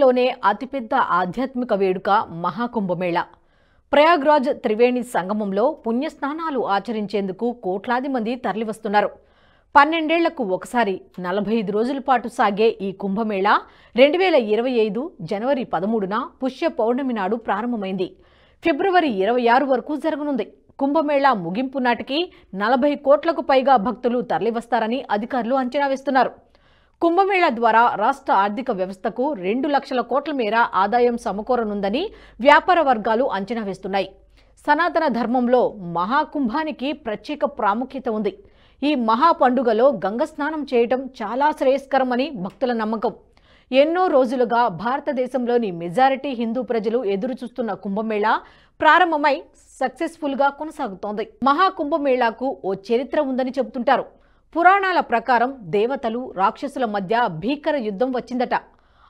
ప్రపంచంలోనే అతిపెద్ద ఆధ్యాత్మిక వేడుక మహాకుంభమేళా. ప్రయాగ్రాజ్ త్రివేణి సంగమంలో పుణ్యస్నానాలు ఆచరించేందుకు కోట్లాది మంది తరలివస్తున్నారు. 12 ఏళ్లకు ఒకసారి 45 రోజుల పాటు సాగే ఈ కుంభమేళా 2025 జనవరి 13న పుష్య పౌర్ణమి నాడు ప్రారంభమైంది. ఫిబ్రవరి 26 వరకు జరగనుంది. కుంభమేళా ముగింపు నాటికి 40 కోట్లకు పైగా భక్తులు తరలివస్తారని అధికారులు అంచనా వేస్తున్నారు. కుంభమేళా ద్వారా రాష్ట్ర ఆర్థిక వ్యవస్థకు 2 లక్షల కోట్ల మేర ఆదాయం సమకూరనుందని వ్యాపార వర్గాలు అంచనా వేస్తున్నాయి. సనాతన ధర్మంలో మహాకుంభానికి ప్రత్యేక ప్రాముఖ్యత ఉంది. ఈ మహా పండుగలో గంగ స్నానం చేయటం చాలా శ్రేయస్కరమని భక్తుల నమ్మకం. ఎన్నో రోజులుగా భారతదేశంలోని మెజారిటీ హిందూ ప్రజలు ఎదురుచూస్తున్న కుంభమేళా ప్రారంభమై సక్సెస్ఫుల్గా కొనసాగుతోంది. మహాకుంభమేళాకు ఓ చరిత్ర ఉందని చెబుతుంటారు. పురాణాల ప్రకారం దేవతలు రాక్షసుల మధ్య భీకర యుద్ధం వచ్చిందట.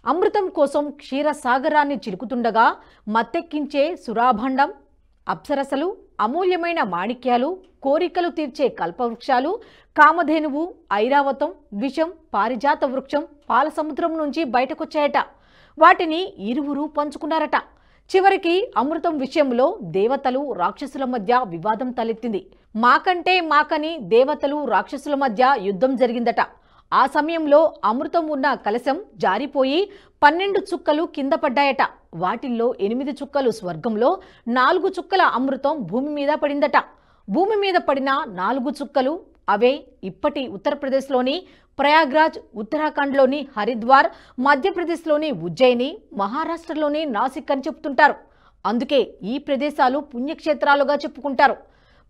అమృతం కోసం క్షీరసాగరాన్ని చిలుకుతుండగా మత్తెక్కించే సురాభండం, అప్సరసలు, అమూల్యమైన మాణిక్యాలు, కోరికలు తీర్చే కల్పవృక్షాలు, కామధేనువు, ఐరావతం, విషం, పారిజాత వృక్షం పాలసముద్రం నుంచి బయటకొచ్చాయట. వాటిని ఇరువురు పంచుకున్నారట. చివరికి అమృతం విషయంలో దేవతలు రాక్షసుల మధ్య వివాదం తలెత్తింది. మాకంటే మాకని దేవతలు రాక్షసుల మధ్య యుద్ధం జరిగిందట. ఆ సమయంలో అమృతం ఉన్న కలశం జారిపోయి 12 చుక్కలు కింద పడ్డాయట. వాటిల్లో 8 చుక్కలు స్వర్గంలో, 4 చుక్కల అమృతం భూమి మీద పడిందట. భూమి మీద పడిన 4 చుక్కలు అవే ఇప్పటి ఉత్తరప్రదేశ్లోని ప్రయాగ్రాజ్, ఉత్తరాఖండ్లోని హరిద్వార్, మధ్యప్రదేశ్లోని ఉజ్జయిని, మహారాష్ట్రలోని నాసిక్ అని చెప్తుంటారు. అందుకే ఈ ప్రదేశాలు పుణ్యక్షేత్రాలుగా చెప్పుకుంటారు.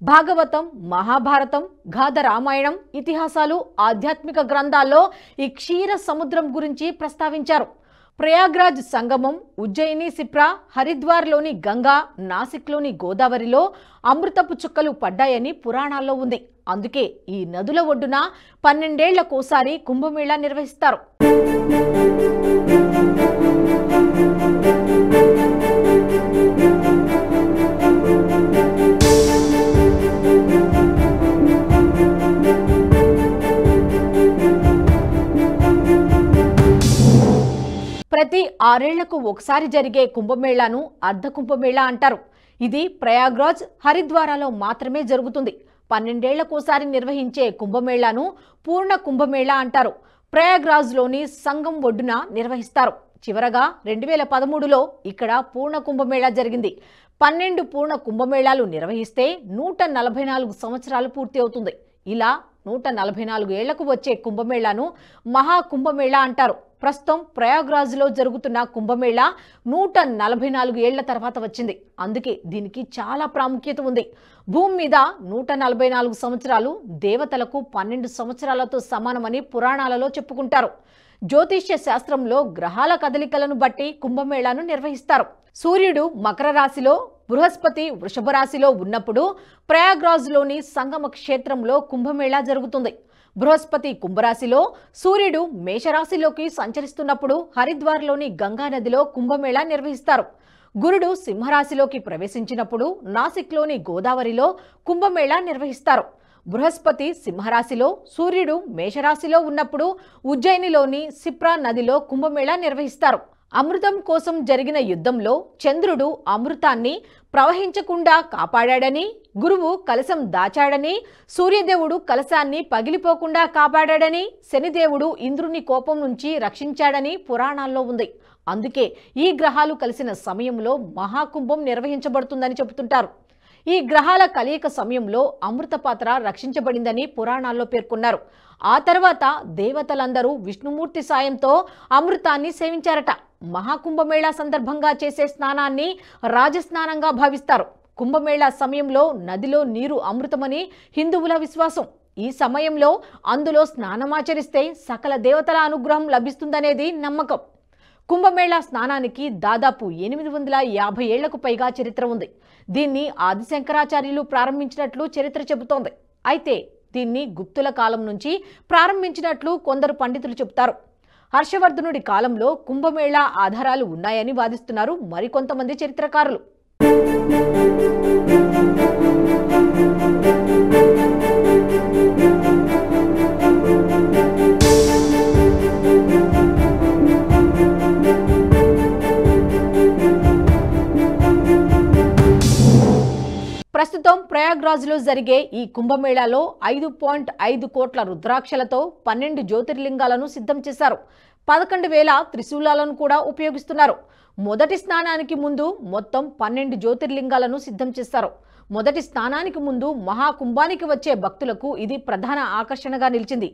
భాగవతం, మహాభారతం, గాథ రామాయణం ఇతిహాసాలు, ఆధ్యాత్మిక గ్రంథాల్లో ఈ క్షీర సముద్రం గురించి ప్రస్తావించారు. ప్రయాగ్రాజ్ సంగమం, ఉజ్జయిని సిప్రా, హరిద్వార్లోని గంగా, నాసిక్లోని గోదావరిలో అమృతపు చుక్కలు పడ్డాయని పురాణాల్లో ఉంది. అందుకే ఈ నదుల ఒడ్డున 12 ఏళ్లకోసారి కుంభమేళా నిర్వహిస్తారు. ప్రతి 6 ఏళ్లకు ఒకసారి జరిగే కుంభమేళాను అర్ధ కుంభమేళా అంటారు. ఇది ప్రయాగ్రాజ్, హరిద్వారాలో మాత్రమే జరుగుతుంది. 12 ఏళ్లకోసారి నిర్వహించే కుంభమేళాను పూర్ణ కుంభమేళా అంటారు. ప్రయాగ్రాజ్లోని సంగం ఒడ్డున నిర్వహిస్తారు. చివరగా 2013లో ఇక్కడ పూర్ణ కుంభమేళా జరిగింది. 12 పూర్ణ కుంభమేళాలు నిర్వహిస్తే 144 సంవత్సరాలు పూర్తి అవుతుంది. ఇలా 144 ఏళ్లకు వచ్చే కుంభమేళాను మహాకుంభమేళా అంటారు. ప్రస్తుతం ప్రయాగ్రాజ్లో జరుగుతున్న కుంభమేళా 144 ఏళ్ల తర్వాత వచ్చింది. అందుకే దీనికి చాలా ప్రాముఖ్యత ఉంది. భూమి మీద 144 సంవత్సరాలు దేవతలకు 12 సంవత్సరాలతో సమానమని పురాణాలలో చెప్పుకుంటారు. జ్యోతిష్య శాస్త్రంలో గ్రహాల కదలికలను బట్టి కుంభమేళాను నిర్వహిస్తారు. సూర్యుడు మకర రాశిలో, బృహస్పతి వృషభ రాశిలో ఉన్నప్పుడు ప్రయాగ్రాజ్లోని సంగమ క్షేత్రంలో కుంభమేళా జరుగుతుంది. బృహస్పతి కుంభరాశిలో, సూర్యుడు మేషరాశిలోకి సంచరిస్తున్నప్పుడు హరిద్వార్లోని గంగా నదిలో కుంభమేళా నిర్వహిస్తారు. గురుడు సింహరాశిలోకి ప్రవేశించినప్పుడు నాసిక్లోని గోదావరిలో కుంభమేళా నిర్వహిస్తారు. బృహస్పతి సింహరాశిలో, సూర్యుడు మేషరాశిలో ఉన్నప్పుడు ఉజ్జయినిలోని సిప్రా నదిలో కుంభమేళా నిర్వహిస్తారు. అమృతం కోసం జరిగిన యుద్ధంలో చంద్రుడు అమృతాన్ని ప్రవహించకుండా కాపాడాడని, గురువు కలశం దాచాడని, సూర్యదేవుడు కలశాన్ని పగిలిపోకుండా కాపాడాడని, శనిదేవుడు ఇంద్రుని కోపం నుంచి రక్షించాడని పురాణాల్లో ఉంది. అందుకే ఈ గ్రహాలు కలిసిన సమయంలో మహాకుంభం నిర్వహించబడుతుందని చెబుతుంటారు. ఈ గ్రహాల కలయిక సమయంలో అమృత పాత్ర రక్షించబడిందని పురాణాల్లో పేర్కొన్నారు. ఆ తర్వాత దేవతలందరూ విష్ణుమూర్తి సాయంతో అమృతాన్ని సేవించారట. మహాకుంభమేళా సందర్భంగా చేసే స్నానాన్ని రాజస్నానంగా భావిస్తారు. కుంభమేళా సమయంలో నదిలో నీరు అమృతమని హిందువుల విశ్వాసం. ఈ సమయంలో అందులో స్నానమాచరిస్తే సకల దేవతల అనుగ్రహం లభిస్తుందనేది నమ్మకం. కుంభమేళా స్నానానికి దాదాపు 850 ఏళ్లకు పైగా చరిత్ర ఉంది. దీన్ని ఆదిశంకరాచార్యులు ప్రారంభించినట్లు చరిత్ర చెబుతోంది. అయితే దీన్ని గుప్తుల కాలం నుంచి ప్రారంభించినట్లు కొందరు పండితులు చెబుతారు. హర్షవర్ధనుడి కాలంలో కుంభమేళా ఆధారాలు ఉన్నాయని వాదిస్తున్నారు మరికొంతమంది చరిత్రకారులు. ప్రస్తుతం ప్రయాగ్రాజ్లో జరిగే ఈ కుంభమేళాలో 5.5 కోట్ల రుద్రాక్షలతో 12 జ్యోతిర్లింగాలను సిద్ధం చేశారు. 11,000 త్రిశూలాలను కూడా ఉపయోగిస్తున్నారు. మొదటి స్నానానికి ముందు మొత్తం 12 జ్యోతిర్లింగాలను సిద్ధం చేశారు. మొదటి స్నానానికి ముందు మహాకుంభానికి వచ్చే భక్తులకు ఇది ప్రధాన ఆకర్షణగా నిలిచింది.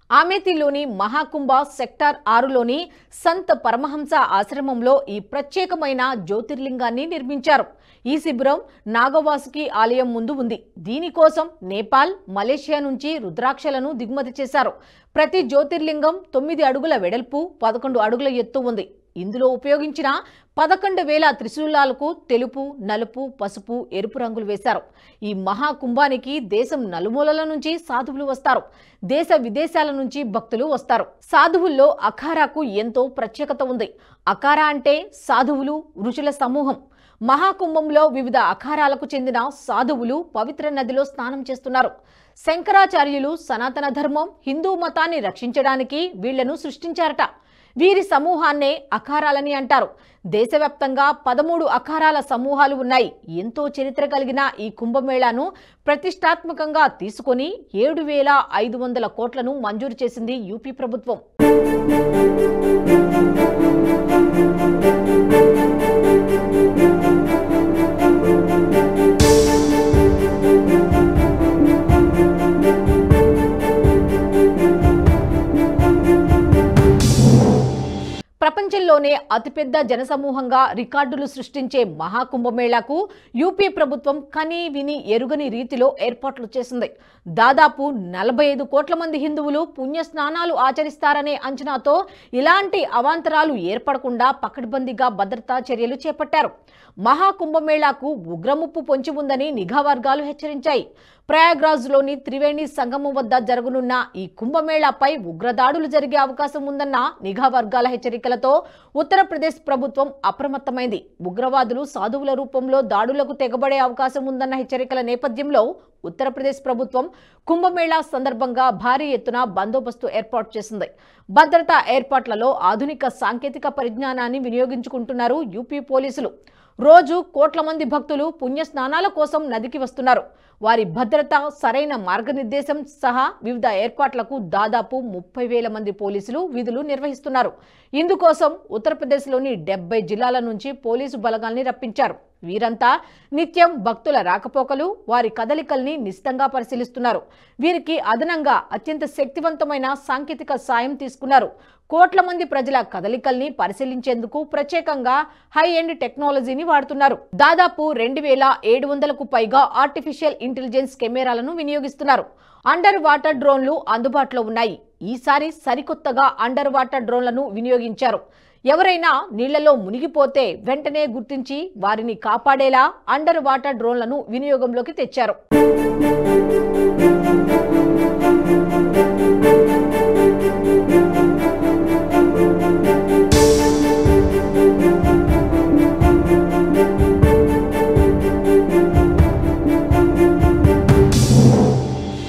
అమేథీలోని మహాకుంభ సెక్టార్ 6లోని సంత్ పరమహంస ఆశ్రమంలో ఈ ప్రత్యేకమైన జ్యోతిర్లింగాన్ని నిర్మించారు. ఈ శిబిరం నాగవాసుకి ఆలయం ముందు ఉంది. దీనికోసం నేపాల్, మలేషియా నుంచి రుద్రాక్షలను దిగుమతి చేశారు. ప్రతి జ్యోతిర్లింగం 9 అడుగుల వెడల్పు, 11 అడుగుల ఎత్తు ఉంది. ఇందులో ఉపయోగించిన 11,000 త్రిశూలాలకు తెలుపు, నలుపు, పసుపు, ఎరుపు రంగులు వేశారు. ఈ మహాకుంభానికి దేశం నలుమూలల నుంచి సాధువులు వస్తారు. దేశ విదేశాల నుంచి భక్తులు వస్తారు. సాధువుల్లో అఖారాకు ఎంతో ప్రత్యేకత ఉంది. అఖారా అంటే సాధువులు, ఋషుల సమూహం. మహాకుంభంలో వివిధ అఖారాలకు చెందిన సాధువులు పవిత్ర నదిలో స్నానం చేస్తున్నారు. శంకరాచార్యులు సనాతన ధర్మం, హిందూ మతాన్ని రక్షించడానికి వీళ్లను సృష్టించారట. వీరి సమూహాన్నే అఖారాలని అంటారు. దేశవ్యాప్తంగా 13 అఖారాల సమూహాలు ఉన్నాయి. ఎంతో చరిత్ర కలిగిన ఈ కుంభమేళాను ప్రతిష్టాత్మకంగా తీసుకొని 7,500 కోట్లను మంజూరు చేసింది యూపీ ప్రభుత్వం. ప్రపంచంలోనే అతిపెద్ద జనసమూహంగా రికార్డులు సృష్టించే మహాకుంభమేళాకు యూపీ ప్రభుత్వం కనీ విని ఎరుగని రీతిలో ఏర్పాట్లు చేసింది. దాదాపు 45 కోట్ల మంది హిందువులు పుణ్యస్నానాలు ఆచరిస్తారనే అంచనాతో ఇలాంటి అవాంతరాలు ఏర్పడకుండా పకడ్బందీగా భద్రతా చర్యలు చేపట్టారు. మహాకుంభమేళాకు ఉగ్రముప్పు పొంచి ఉందని నిఘా వర్గాలు హెచ్చరించాయి. ప్రయాగ్రాజ్లోని త్రివేణి సంగమం వద్ద జరగనున్న ఈ కుంభమేళాపై ఉగ్రదాడులు జరిగే అవకాశం ఉందన్న నిఘా వర్గాల హెచ్చరికలతో ఉత్తరప్రదేశ్ ప్రభుత్వం అప్రమత్తమైంది. ఉగ్రవాదులు సాధువుల రూపంలో దాడులకు తెగబడే అవకాశం ఉందన్న హెచ్చరికల నేపథ్యంలో ఉత్తరప్రదేశ్ ప్రభుత్వం కుంభమేళా సందర్భంగా భారీ ఎత్తున బందోబస్తు ఏర్పాటు చేసింది. భద్రతా ఏర్పాట్లలో ఆధునిక సాంకేతిక పరిజ్ఞానాన్ని వినియోగించుకుంటున్నారు యూపీ పోలీసులు. రోజు కోట్ల మంది భక్తులు పుణ్యస్నానాల కోసం నదికి వస్తున్నారు. వారి భద్రత, సరైన మార్గనిర్దేశం సహా వివిధ ఏర్పాట్లకు దాదాపు 30,000 మంది పోలీసులు విధులు నిర్వహిస్తున్నారు. ఇందుకోసం ఉత్తరప్రదేశ్లోని 70 జిల్లాల నుంచి పోలీసు బలగాల్ని రప్పించారు. వీరంతా నిత్యం భక్తుల రాకపోకలు, వారి కదలికల్ని నిశితంగా పరిశీలిస్తున్నారు. వీరికి అదనంగా అత్యంత శక్తివంతమైన సాంకేతిక సాయం తీసుకున్నారు. కోట్ల మంది ప్రజల కదలికల్ని పరిశీలించేందుకు ప్రత్యేకంగా హై ఎండ్ టెక్నాలజీని వాడుతున్నారు. దాదాపు 2,700కు పైగా ఆర్టిఫిషియల్ ఇంటెలిజెన్స్ కెమెరాలను వినియోగిస్తున్నారు. అండర్ వాటర్ డ్రోన్లు అందుబాటులో ఉన్నాయి. ఈసారి సరికొత్తగా అండర్ వాటర్ డ్రోన్లను వినియోగించారు. ఎవరైనా నీళ్లలో మునిగిపోతే వెంటనే గుర్తించి వారిని కాపాడేలా అండర్ వాటర్ డ్రోన్లను వినియోగంలోకి తెచ్చారు.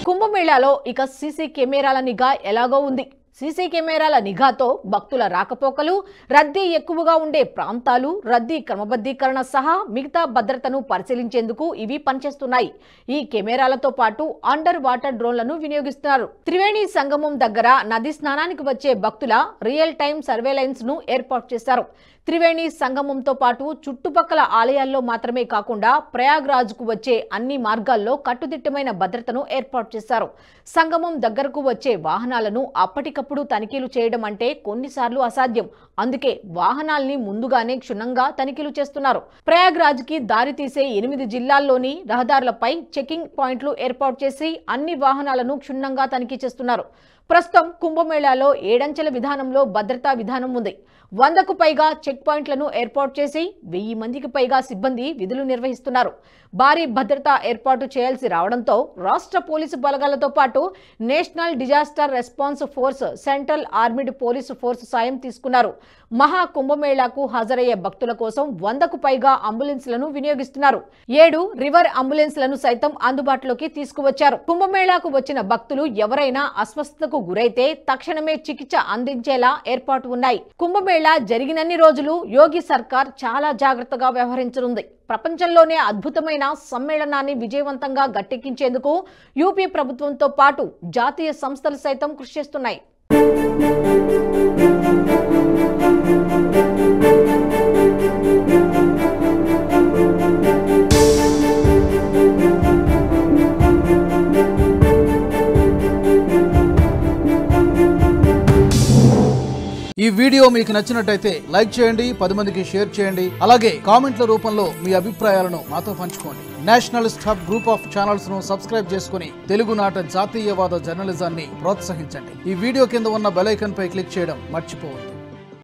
కుంభమేళాలో ఇక సీసీ కెమెరాల నిఘా ఎలాగో ఉంది. సీసీ కెమెరాల నిఘాతో భక్తుల రాకపోకలు, రద్దీ ఎక్కువగా ఉండే ప్రాంతాలు, రద్దీ క్రమబద్ధీకరణ సహా మిగతా భద్రతను పరిశీలించేందుకు ఇవి పనిచేస్తున్నాయి. ఈ కెమెరాలతో పాటు అండర్ వాటర్ డ్రోన్లను వినియోగిస్తున్నారు. త్రివేణి సంగమం దగ్గర నది స్నానానికి వచ్చే భక్తుల రియల్ టైమ్ సర్వేలెన్స్ ను ఏర్పాటు చేశారు. త్రివేణి సంగమంతో పాటు చుట్టుపక్కల ఆలయాల్లో మాత్రమే కాకుండా ప్రయాగ్రాజ్కు వచ్చే అన్ని మార్గాల్లో కట్టుదిట్టమైన భద్రతను ఏర్పాటు చేశారు. సంగమం దగ్గరకు వచ్చే వాహనాలను అప్పటికప్పుడు తనిఖీలు చేయడం అంటే కొన్నిసార్లు అసాధ్యం. అందుకే వాహనాల్ని ముందుగానే క్షుణ్ణంగా తనిఖీలు చేస్తున్నారు. ప్రయాగ్రాజ్కి దారి తీసే 8 జిల్లాల్లోని రహదారులపై చెకింగ్ పాయింట్లు ఏర్పాటు చేసి అన్ని వాహనాలను క్షుణ్ణంగా తనిఖీ చేస్తున్నారు. ప్రస్తుతం కుంభమేళాలో 7 అంచెల విధానంలో భద్రతా విధానం ఉంది. 100కు పైగా చెక్ పాయింట్లను ఏర్పాటు చేసి 1000 మందికి పైగా సిబ్బంది విధులు నిర్వహిస్తున్నారు. భారీ భద్రతా ఏర్పాటు చేయాల్సి రావడంతో రాష్ట్ర పోలీసు బలగాలతో పాటు national disaster response force, central armed police force సాయం తీసుకున్నారు. మహా కుంభమేళాకు హాజరయ్యే భక్తుల కోసం 100కు పైగా అంబులెన్స్లను వినియోగిస్తున్నారు. 7 రివర్ అంబులెన్స్లను సైతం అందుబాటులోకి తీసుకువచ్చారు. కుంభమేళాకు వచ్చిన భక్తులు ఎవరైనా అస్వస్థతకు గురైతే తక్షణమే చికిత్స అందించేలా ఏర్పాటు ఉన్నాయి. కుంభమేళా కుంభమేళ జరిగినన్ని రోజులు యోగి సర్కార్ చాలా జాగ్రత్తగా వ్యవహరించనుంది. ప్రపంచంలోనే అద్భుతమైన సమ్మేళనాన్ని విజయవంతంగా గట్టెక్కించేందుకు యూపీ ప్రభుత్వంతో పాటు జాతీయ సంస్థలు సైతం కృషి చేస్తున్నాయి. ఈ వీడియో మీకు నచ్చినట్టయితే లైక్ చేయండి, 10 మందికి షేర్ చేయండి. అలాగే కామెంట్ల రూపంలో మీ అభిప్రాయాలను మాతో పంచుకోండి. Nationalist hub group of channels ను సబ్స్క్రైబ్ చేసుకుని తెలుగునాట జాతీయవాద జర్నలిజాన్ని ప్రోత్సహించండి. ఈ వీడియో కింద ఉన్న బెల్ ఐకాన్ పై క్లిక్ చేయడం మర్చిపోవద్దు.